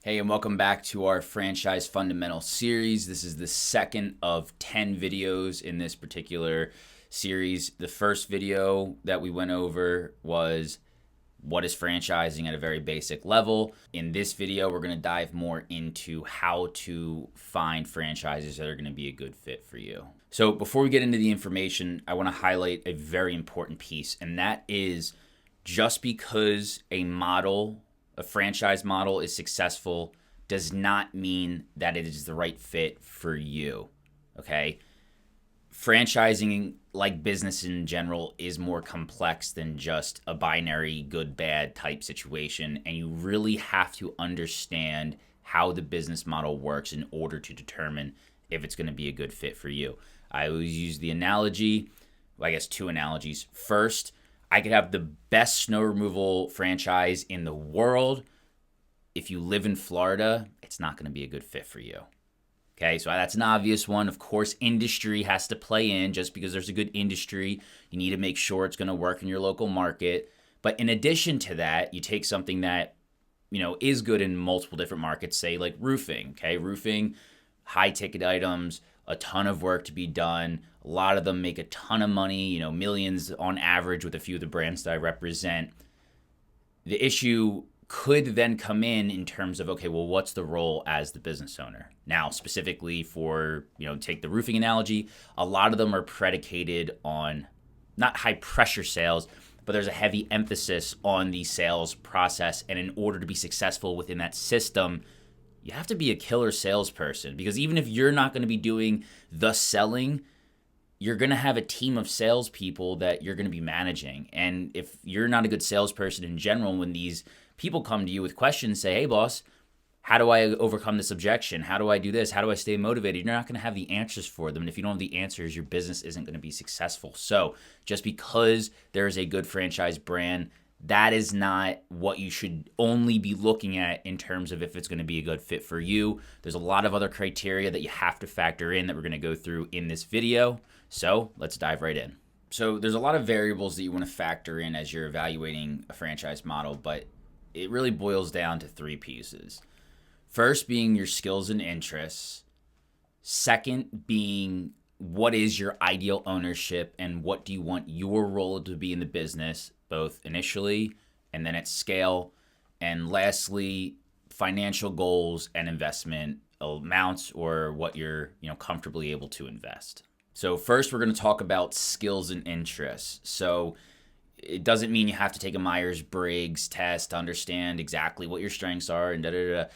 Hey, and welcome back to our Franchise Fundamental series. This is the second of 10 videos in this particular series. The first video that we went over was what is franchising at a very basic level. In this video, we're going to dive more into how to find franchises that are going to be a good fit for you. So before we get into the information, I want to highlight a very important piece, and that is just because a franchise model is successful does not mean that it is the right fit for you, okay? Franchising, like business in general, is more complex than just a binary good-bad type situation, and you really have to understand how the business model works in order to determine if it's going to be a good fit for you. I always use the analogy, I guess two analogies. First, I could have the best snow removal franchise in the world. If you live in Florida, it's not going to be a good fit for you. Okay, so that's an obvious one. Of course, industry has to play in. Just because there's a good industry, you need to make sure it's going to work in your local market. But in addition to that, you take something that, is good in multiple different markets, say like roofing. Okay, roofing, high ticket items, a ton of work to be done. A lot of them make a ton of money, millions on average with a few of the brands that I represent. The issue could then come in terms of, okay, well, what's the role as the business owner? Now, specifically for, take the roofing analogy, a lot of them are predicated on not high pressure sales, but there's a heavy emphasis on the sales process. And in order to be successful within that system, you have to be a killer salesperson, because even if you're not going to be doing the selling, you're going to have a team of salespeople that you're going to be managing. And if you're not a good salesperson in general, when these people come to you with questions, say, hey, boss, how do I overcome this objection? How do I do this? How do I stay motivated? You're not going to have the answers for them. And if you don't have the answers, your business isn't going to be successful. So just because there is a good franchise brand, that is not what you should only be looking at in terms of if it's going to be a good fit for you. There's a lot of other criteria that you have to factor in that we're going to go through in this video. So let's dive right in. So there's a lot of variables that you want to factor in as you're evaluating a franchise model, but it really boils down to three pieces. First being your skills and interests. Second being what is your ideal ownership and what do you want your role to be in the business, both initially and then at scale. And lastly, financial goals and investment amounts, or what you're comfortably able to invest. So first, we're going to talk about skills and interests. So it doesn't mean you have to take a Myers-Briggs test to understand exactly what your strengths are and da-da-da.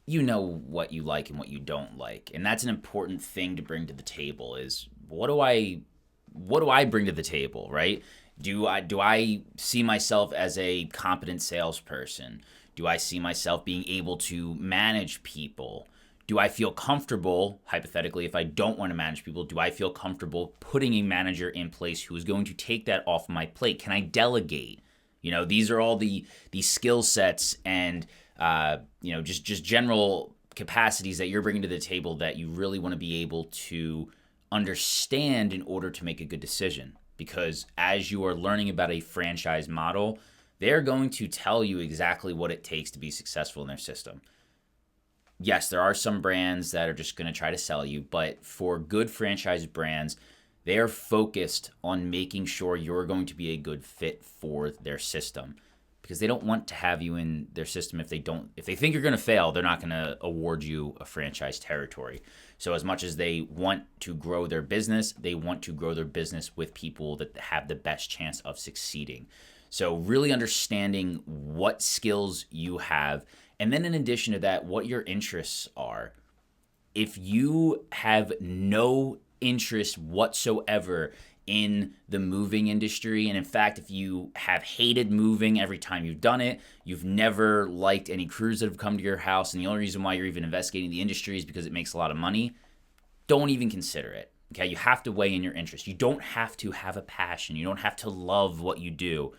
You know what you like and what you don't like. And that's an important thing to bring to the table is what do I bring to the table, right? Do I see myself as a competent salesperson? Do I see myself being able to manage people? Do I feel comfortable, hypothetically, if I don't want to manage people, do I feel comfortable putting a manager in place who is going to take that off my plate? Can I delegate? These are all the skill sets and just general capacities that you're bringing to the table that you really want to be able to understand in order to make a good decision. Because as you are learning about a franchise model, they're going to tell you exactly what it takes to be successful in their system. Yes, there are some brands that are just going to try to sell you, but for good franchise brands, they are focused on making sure you're going to be a good fit for their system, because they don't want to have you in their system if they think you're going to fail, they're not going to award you a franchise territory. So as much as they want to grow their business, they want to grow their business with people that have the best chance of succeeding. So really understanding what skills you have, and then in addition to that, what your interests are. If you have no interest whatsoever in the moving industry, and in fact, if you have hated moving every time you've done it, you've never liked any crews that have come to your house, and the only reason why you're even investigating the industry is because it makes a lot of money, don't even consider it. Okay, you have to weigh in your interest. You don't have to have a passion. You don't have to love what you do,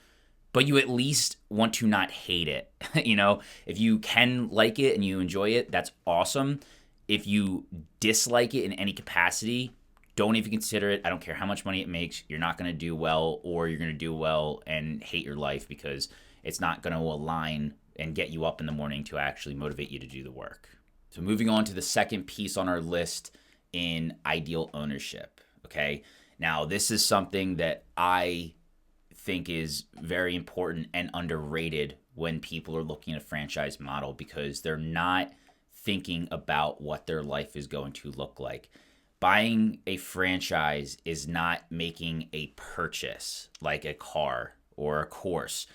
but you at least want to not hate it. If you can like it and you enjoy it, that's awesome. If you dislike it in any capacity, don't even consider it. I don't care how much money it makes. You're not going to do well, or you're going to do well and hate your life because it's not going to align and get you up in the morning to actually motivate you to do the work. So moving on to the second piece on our list in ideal ownership, okay? Now, this is something that I think is very important and underrated when people are looking at a franchise model, because they're not thinking about what their life is going to look like. Buying a franchise is not making a purchase like a car or a course.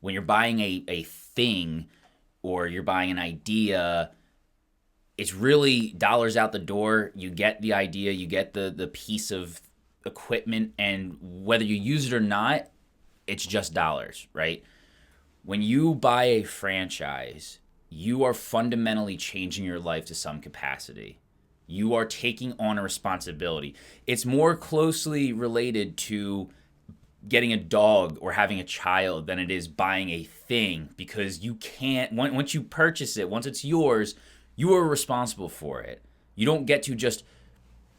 When you're buying a thing or you're buying an idea, it's really dollars out the door. You get the idea, you get the piece of equipment, and whether you use it or not, it's just dollars, right? When you buy a franchise, you are fundamentally changing your life to some capacity. You are taking on a responsibility. It's more closely related to getting a dog or having a child than it is buying a thing, because you can't, once you purchase it, once it's yours, you are responsible for it. You don't get to just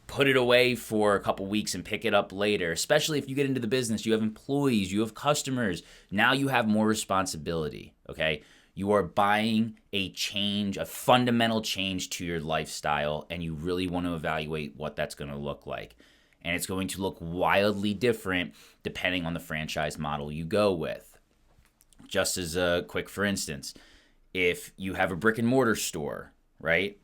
put it away for a couple weeks and pick it up later, especially if you get into the business. You have employees, you have customers. Now you have more responsibility, okay? You are buying a change, a fundamental change to your lifestyle, and you really want to evaluate what that's going to look like. And it's going to look wildly different depending on the franchise model you go with. Just as a quick for instance, if you have a brick and mortar store, right?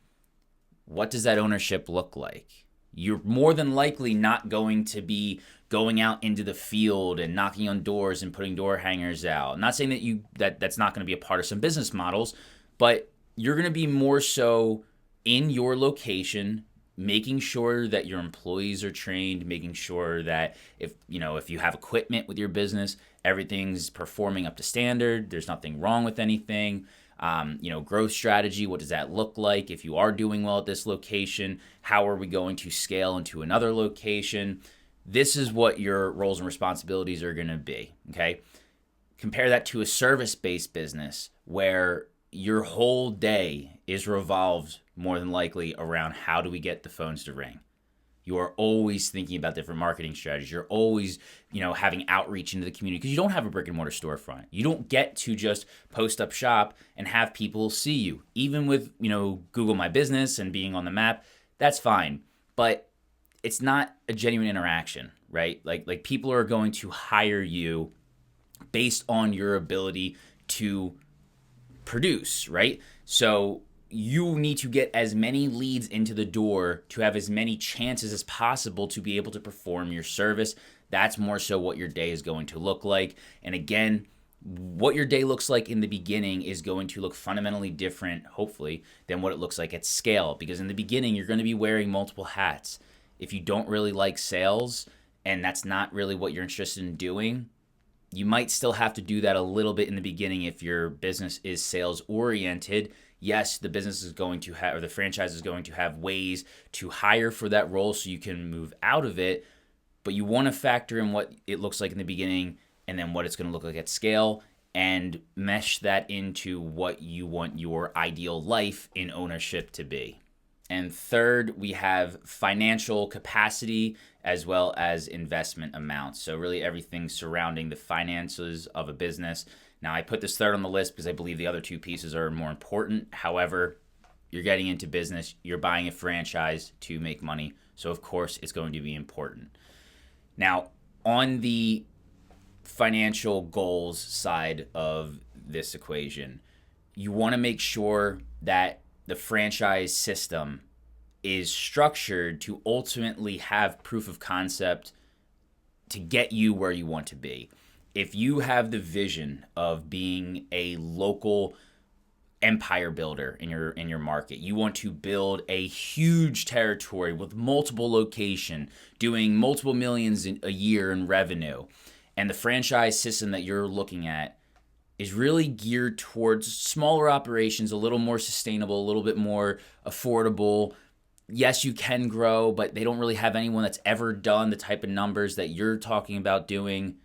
What does that ownership look like? You're more than likely not going to be going out into the field and knocking on doors and putting door hangers out. I'm not saying that's not going to be a part of some business models, but you're going to be more so in your location, making sure that your employees are trained, making sure that if you have equipment with your business, everything's performing up to standard. There's nothing wrong with anything. Growth strategy, what does that look like? If you are doing well at this location, how are we going to scale into another location? This is what your roles and responsibilities are going to be, okay? Compare that to a service-based business where your whole day is revolved more than likely around how do we get the phones to ring. You are always thinking about different marketing strategies. You're always, having outreach into the community, because you don't have a brick and mortar storefront. You don't get to just post up shop and have people see you. Even with, Google My Business and being on the map, that's fine. But it's not a genuine interaction, right? Like people are going to hire you based on your ability to produce, right? So you need to get as many leads into the door to have as many chances as possible to be able to perform your service. That's more so what your day is going to look like. And again, what your day looks like in the beginning is going to look fundamentally different, hopefully, than what it looks like at scale. Because in the beginning, you're going to be wearing multiple hats. If you don't really like sales and that's not really what you're interested in doing, you might still have to do that a little bit in the beginning if your business is sales oriented. Yes, the business is going to have, or the franchise is going to have ways to hire for that role so you can move out of it, but you want to factor in what it looks like in the beginning and then what it's going to look like at scale, and mesh that into what you want your ideal life in ownership to be. And third, we have financial capacity as well as investment amounts. So really everything surrounding the finances of a business. Now, I put this third on the list because I believe the other two pieces are more important. However, you're getting into business, you're buying a franchise to make money, so of course it's going to be important. Now, on the financial goals side of this equation, you want to make sure that the franchise system is structured to ultimately have proof of concept to get you where you want to be. If you have the vision of being a local empire builder in your market, you want to build a huge territory with multiple locations, doing multiple millions a year in revenue, and the franchise system that you're looking at is really geared towards smaller operations, a little more sustainable, a little bit more affordable. Yes, you can grow, but they don't really have anyone that's ever done the type of numbers that you're talking about doing.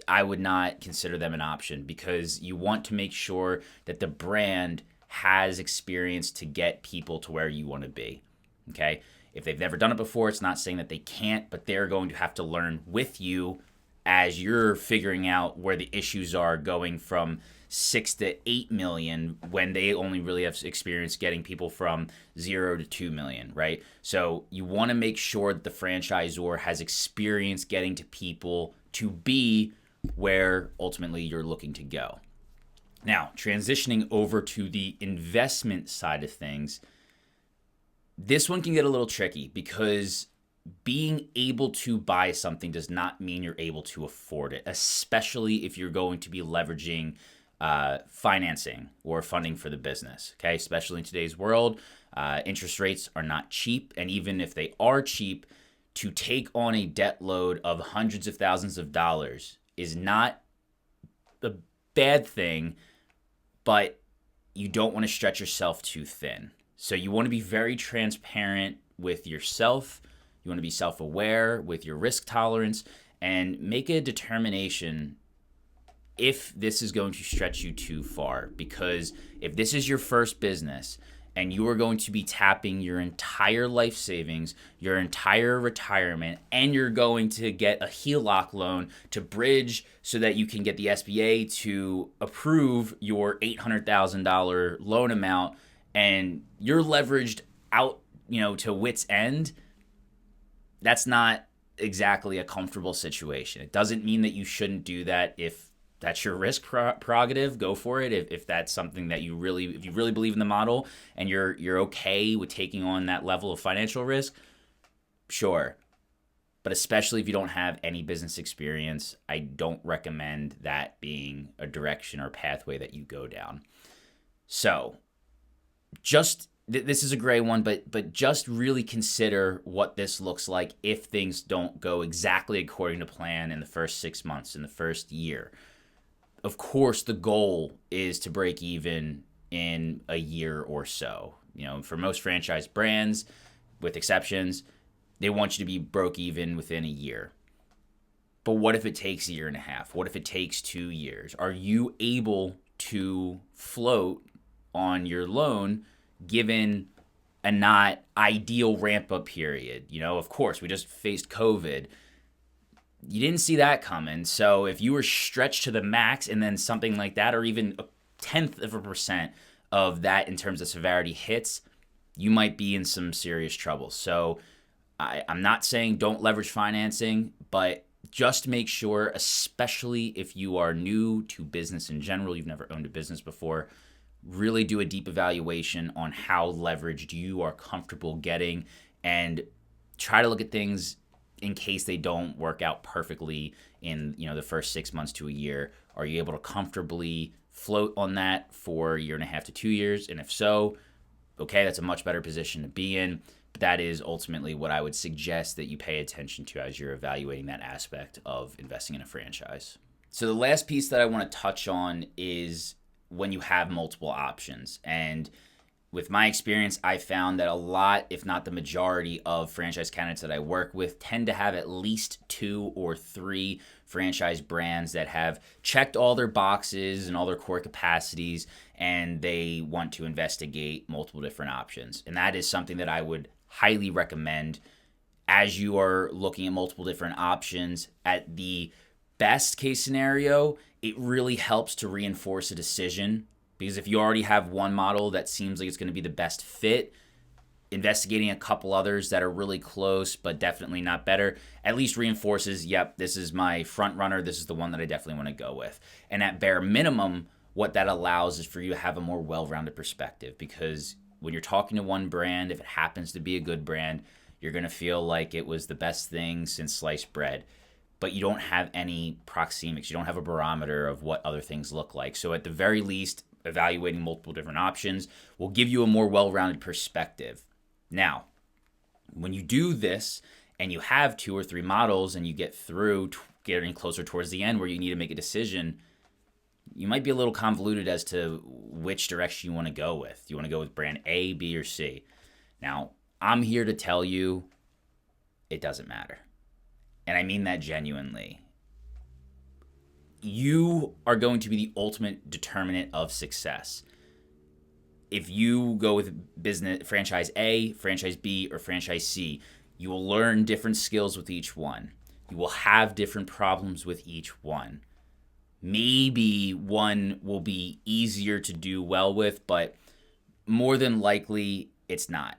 I would not consider them an option, because you want to make sure that the brand has experience to get people to where you want to be, okay? If they've never done it before, it's not saying that they can't, but they're going to have to learn with you as you're figuring out where the issues are, going from 6 to 8 million when they only really have experience getting people from 0 to 2 million, right? So you want to make sure that the franchisor has experience getting to people to be where ultimately you're looking to go. Now, transitioning over to the investment side of things, this one can get a little tricky because being able to buy something does not mean you're able to afford it, especially if you're going to be leveraging financing or funding for the business. Okay, especially in today's world, interest rates are not cheap, and even if they are cheap, to take on a debt load of hundreds of thousands of dollars is not a bad thing, but you don't want to stretch yourself too thin. So you want to be very transparent with yourself. You want to be self-aware with your risk tolerance and make a determination if this is going to stretch you too far. Because if this is your first business and you are going to be tapping your entire life savings, your entire retirement, and you're going to get a HELOC loan to bridge so that you can get the SBA to approve your $800,000 loan amount, and you're leveraged out, to wit's end, that's not exactly a comfortable situation. It doesn't mean that you shouldn't do that. If that's your risk prerogative, go for it. If that's something that if you really believe in the model and you're okay with taking on that level of financial risk, sure. But especially if you don't have any business experience, I don't recommend that being a direction or pathway that you go down. So this is a gray one, but just really consider what this looks like if things don't go exactly according to plan in the first 6 months, in the first year. Of course, the goal is to break even in a year or so. For most franchise brands, with exceptions, they want you to be broke even within a year. But what if it takes a year and a half? What if it takes 2 years? Are you able to float on your loan given a not ideal ramp-up period? Of course, we just faced COVID. You didn't see that coming. So if you were stretched to the max and then something like that, or even 0.1% of that in terms of severity hits, you might be in some serious trouble. So I'm not saying don't leverage financing, but just make sure, especially if you are new to business in general, you've never owned a business before, really do a deep evaluation on how leveraged you are comfortable getting, and try to look at things in case they don't work out perfectly in the first 6 months to a year. Are you able to comfortably float on that for a year and a half to 2 years? And if so, okay, that's a much better position to be in. But that is ultimately what I would suggest that you pay attention to as you're evaluating that aspect of investing in a franchise. So the last piece that I want to touch on is when you have multiple options. And with my experience, I found that a lot, if not the majority of franchise candidates that I work with, tend to have at least 2 or 3 franchise brands that have checked all their boxes and all their core capacities, and they want to investigate multiple different options. And that is something that I would highly recommend as you are looking at multiple different options. At the best case scenario, it really helps to reinforce a decision. Because if you already have one model that seems like it's going to be the best fit, investigating a couple others that are really close but definitely not better at least reinforces, yep, this is my front runner. This is the one that I definitely want to go with. And at bare minimum, what that allows is for you to have a more well-rounded perspective. Because when you're talking to one brand, if it happens to be a good brand, you're going to feel like it was the best thing since sliced bread. But you don't have any proxemics. You don't have a barometer of what other things look like. So at the very least, evaluating multiple different options will give you a more well-rounded perspective. Now, when you do this and you have 2 or 3 models and you get through getting closer towards the end where you need to make a decision, you might be a little convoluted as to which direction you want to go with. Do you want to go with brand A, B, or C? Now, I'm here to tell you it doesn't matter. And I mean that genuinely. You are going to be the ultimate determinant of success. If you go with business franchise A, franchise B, or franchise C, you will learn different skills with each one. You will have different problems with each one. Maybe one will be easier to do well with, but more than likely it's not.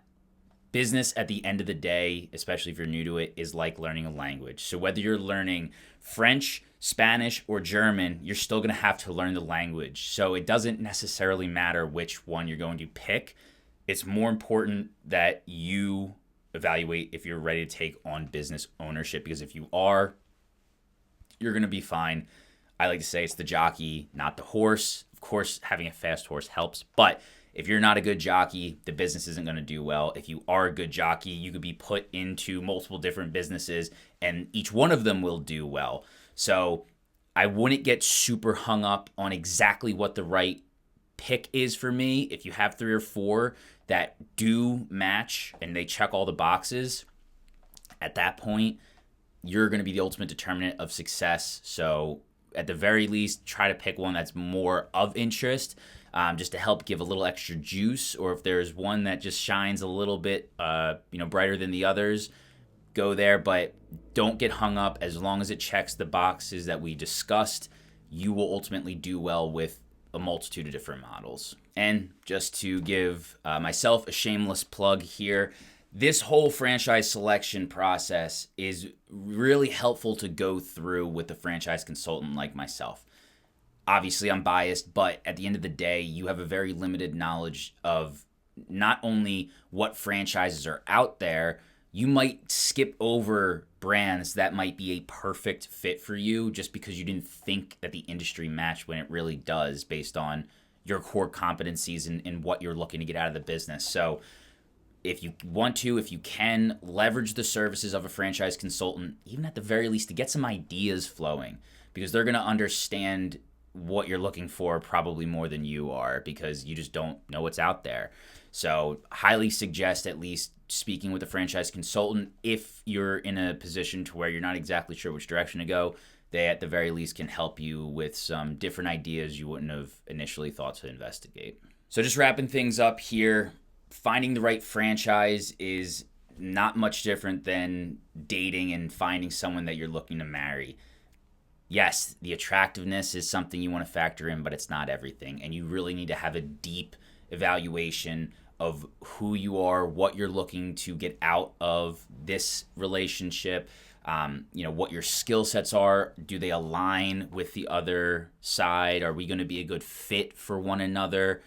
Business at the end of the day, especially if you're new to it, is like learning a language. So whether you're learning French, Spanish, or German, you're still going to have to learn the language. So it doesn't necessarily matter which one you're going to pick. It's more important that you evaluate if you're ready to take on business ownership, because if you are, you're going to be fine. I like to say it's the jockey, not the horse. Of course, having a fast horse helps, but if you're not a good jockey, the business isn't going to do well. If you are a good jockey, you could be put into multiple different businesses and each one of them will do well. So I wouldn't get super hung up on exactly what the right pick is for me. If you have 3 or 4 that do match and they check all the boxes, at that point, you're going to be the ultimate determinant of success. So at the very least, try to pick one that's more of interest, just to help give a little extra juice. Or if there's one that just shines a little bit, brighter than the others, go there. But don't get hung up. As long as it checks the boxes that we discussed, you will ultimately do well with a multitude of different models. And just to give myself a shameless plug here, this whole franchise selection process is really helpful to go through with a franchise consultant like myself. Obviously, I'm biased, but at the end of the day, you have a very limited knowledge of not only what franchises are out there, you might skip over brands that might be a perfect fit for you just because you didn't think that the industry matched when it really does based on your core competencies and what you're looking to get out of the business. So if you want to, if you can, leverage the services of a franchise consultant, even at the very least, to get some ideas flowing, because they're going to understand what you're looking for probably more than you are, because you just don't know what's out there. So highly suggest at least speaking with a franchise consultant. If you're in a position to where you're not exactly sure which direction to go, they at the very least can help you with some different ideas you wouldn't have initially thought to investigate. So just wrapping things up here, finding the right franchise is not much different than dating and finding someone that you're looking to marry. Yes, the attractiveness is something you want to factor in, but it's not everything. And you really need to have a deep evaluation of who you are, what you're looking to get out of this relationship, what your skill sets are. Do they align with the other side? Are we going to be a good fit for one another?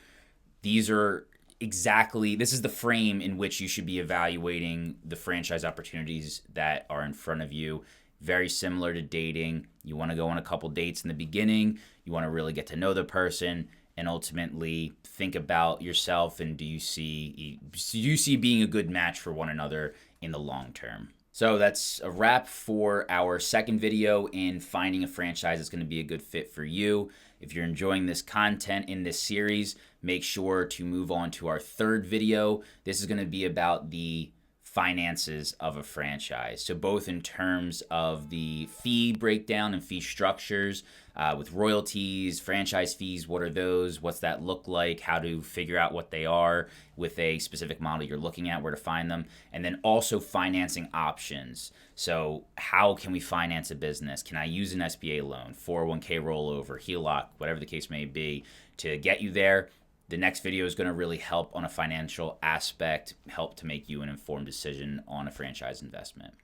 This is the frame in which you should be evaluating the franchise opportunities that are in front of you. Very similar to dating. You want to go on a couple dates in the beginning. You want to really get to know the person and ultimately think about yourself, and do you see being a good match for one another in the long term? So that's a wrap for our second video in finding a franchise that's going to be a good fit for you. If you're enjoying this content in this series, make sure to move on to our third video. This is going to be about the finances of a franchise. So both in terms of the fee breakdown and fee structures, with royalties, franchise fees, what are those? What's that look like? How to figure out what they are with a specific model you're looking at, where to find them. And then also financing options. So how can we finance a business? Can I use an SBA loan, 401k rollover, HELOC, whatever the case may be, to get you there? The next video is going to really help on a financial aspect, help to make you an informed decision on a franchise investment.